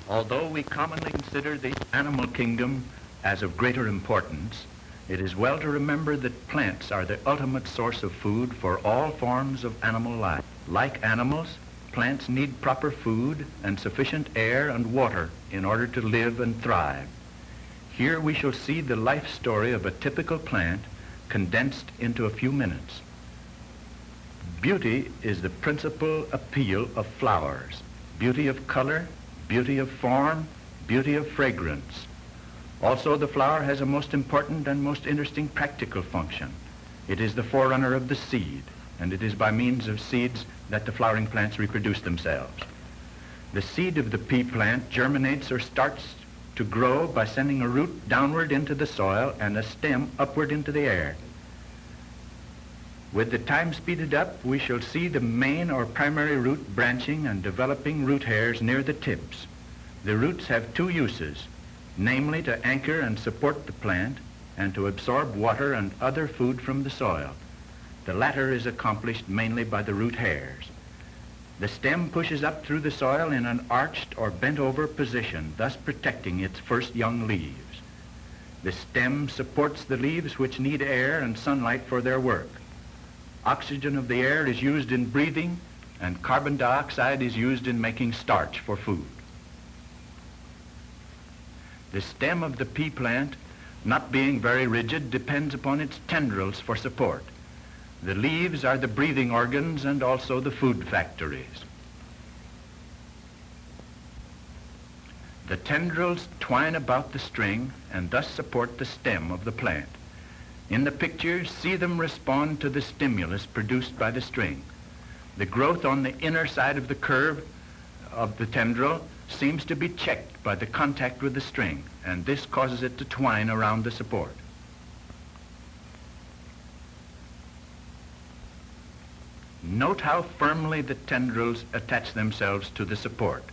Although we commonly consider the animal kingdom as of greater importance, it is well to remember that plants are the ultimate source of food for all forms of animal life. Like animals, plants need proper food and sufficient air and water in order to live and thrive. Here we shall see the life story of a typical plant condensed into a few minutes. Beauty is the principal appeal of flowers. Beauty of color, beauty of form, beauty of fragrance. Also, the flower has a most important and most interesting practical function. It is the forerunner of the seed, and it is by means of seeds that the flowering plants reproduce themselves. The seed of the pea plant germinates or starts to grow by sending a root downward into the soil and a stem upward into the air. With the time speeded up, we shall see the main or primary root branching and developing root hairs near the tips. The roots have two uses, namely to anchor and support the plant and to absorb water and other food from the soil. The latter is accomplished mainly by the root hairs. The stem pushes up through the soil in an arched or bent over position, thus protecting its first young leaves. The stem supports the leaves which need air and sunlight for their work. Oxygen of the air is used in breathing, and carbon dioxide is used in making starch for food. The stem of the pea plant, not being very rigid, depends upon its tendrils for support. The leaves are the breathing organs and also the food factories. The tendrils twine about the string and thus support the stem of the plant. In the picture, see them respond to the stimulus produced by the string. The growth on the inner side of the curve of the tendril seems to be checked by the contact with the string, and this causes it to twine around the support. Note how firmly the tendrils attach themselves to the support.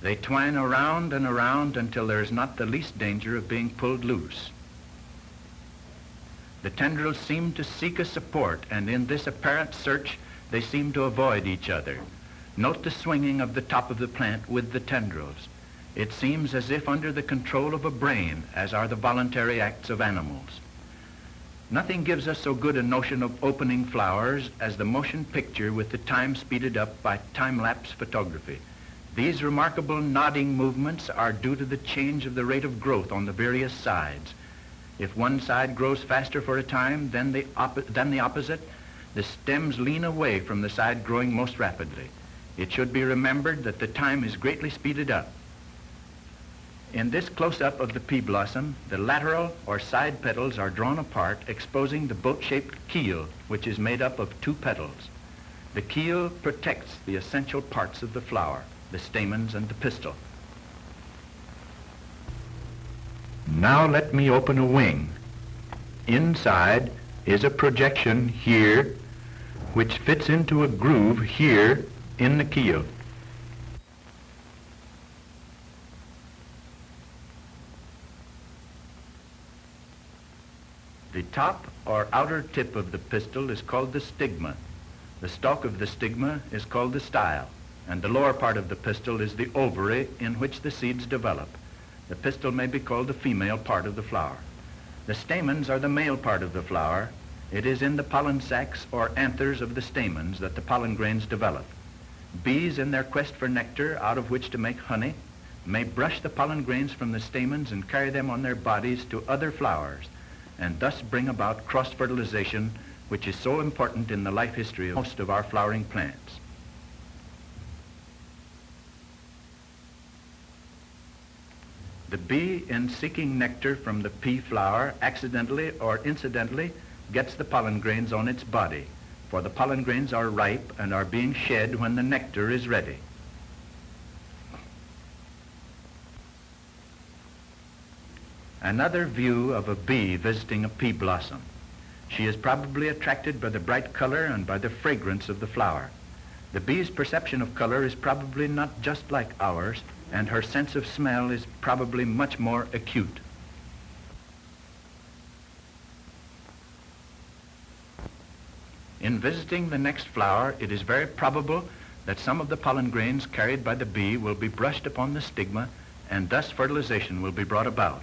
They twine around and around until there is not the least danger of being pulled loose. The tendrils seem to seek a support, and in this apparent search, they seem to avoid each other. Note the swinging of the top of the plant with the tendrils. It seems as if under the control of a brain, as are the voluntary acts of animals. Nothing gives us so good a notion of opening flowers as the motion picture with the time speeded up by time-lapse photography. These remarkable nodding movements are due to the change of the rate of growth on the various sides. If one side grows faster for a time than the opposite, the stems lean away from the side growing most rapidly. It should be remembered that the time is greatly speeded up. In this close-up of the pea blossom, the lateral or side petals are drawn apart, exposing the boat-shaped keel, which is made up of two petals. The keel protects the essential parts of the flower, the stamens and the pistil. Now let me open a wing. Inside is a projection here, which fits into a groove here in the keel. The top or outer tip of the pistil is called the stigma. The stalk of the stigma is called the style, and the lower part of the pistil is the ovary in which the seeds develop. The pistil may be called the female part of the flower. The stamens are the male part of the flower. It is in the pollen sacs or anthers of the stamens that the pollen grains develop. Bees, in their quest for nectar out of which to make honey, may brush the pollen grains from the stamens and carry them on their bodies to other flowers, and thus bring about cross-fertilization, which is so important in the life history of most of our flowering plants. The bee, in seeking nectar from the pea flower, accidentally or incidentally gets the pollen grains on its body, for the pollen grains are ripe and are being shed when the nectar is ready. Another view of a bee visiting a pea blossom. She is probably attracted by the bright color and by the fragrance of the flower. The bee's perception of color is probably not just like ours, and her sense of smell is probably much more acute. In visiting the next flower, it is very probable that some of the pollen grains carried by the bee will be brushed upon the stigma and thus fertilization will be brought about.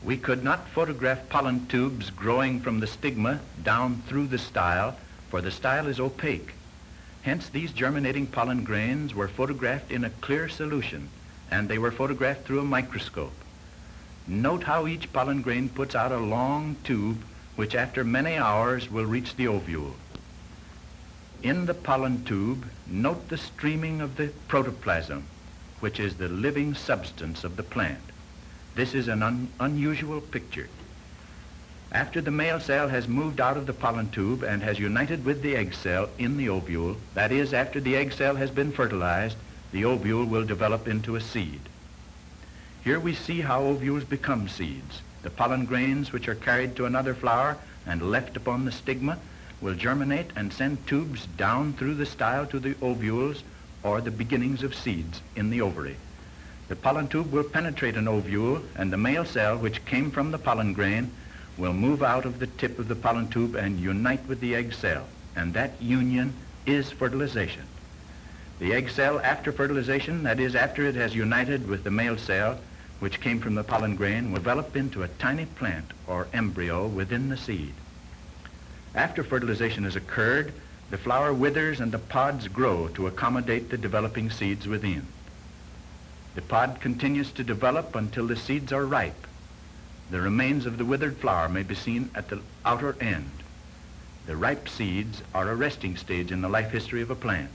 We could not photograph pollen tubes growing from the stigma down through the style, for the style is opaque. Hence, these germinating pollen grains were photographed in a clear solution, and they were photographed through a microscope. Note how each pollen grain puts out a long tube, which after many hours will reach the ovule. In the pollen tube, note the streaming of the protoplasm, which is the living substance of the plant. This is an unusual picture. After the male cell has moved out of the pollen tube and has united with the egg cell in the ovule, that is, after the egg cell has been fertilized, the ovule will develop into a seed. Here we see how ovules become seeds. The pollen grains which are carried to another flower and left upon the stigma will germinate and send tubes down through the style to the ovules or the beginnings of seeds in the ovary. The pollen tube will penetrate an ovule, and the male cell which came from the pollen grain will move out of the tip of the pollen tube and unite with the egg cell, and that union is fertilization. The egg cell after fertilization, that is after it has united with the male cell which came from the pollen grain, will develop into a tiny plant or embryo within the seed. After fertilization has occurred, the flower withers and the pods grow to accommodate the developing seeds within. The pod continues to develop until the seeds are ripe. The remains of the withered flower may be seen at the outer end. The ripe seeds are a resting stage in the life history of a plant.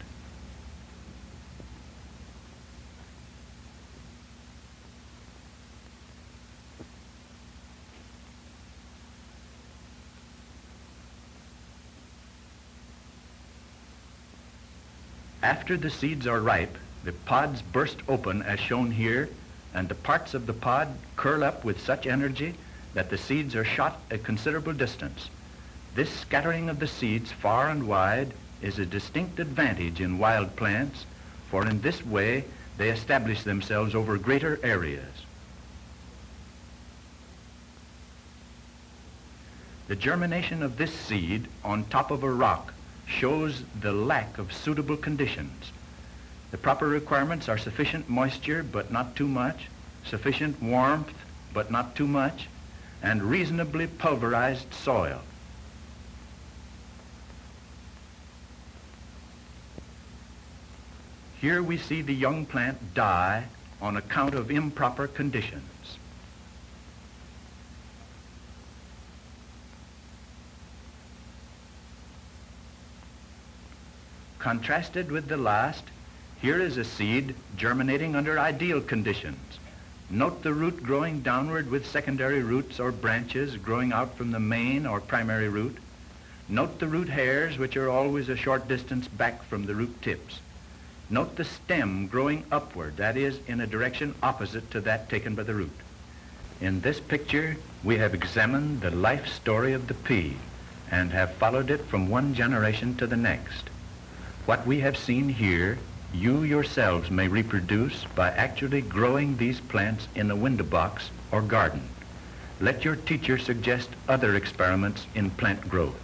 After the seeds are ripe, the pods burst open as shown here, and the parts of the pod curl up with such energy that the seeds are shot a considerable distance. This scattering of the seeds far and wide is a distinct advantage in wild plants, for in this way they establish themselves over greater areas. The germination of this seed on top of a rock shows the lack of suitable conditions. The proper requirements are sufficient moisture, but not too much, sufficient warmth, but not too much, and reasonably pulverized soil. Here we see the young plant die on account of improper conditions. Contrasted with the last, here is a seed germinating under ideal conditions. Note the root growing downward with secondary roots or branches growing out from the main or primary root. Note the root hairs, which are always a short distance back from the root tips. Note the stem growing upward, that is, in a direction opposite to that taken by the root. In this picture, we have examined the life story of the pea and have followed it from one generation to the next. What we have seen here, you yourselves may reproduce by actually growing these plants in a window box or garden. Let your teacher suggest other experiments in plant growth.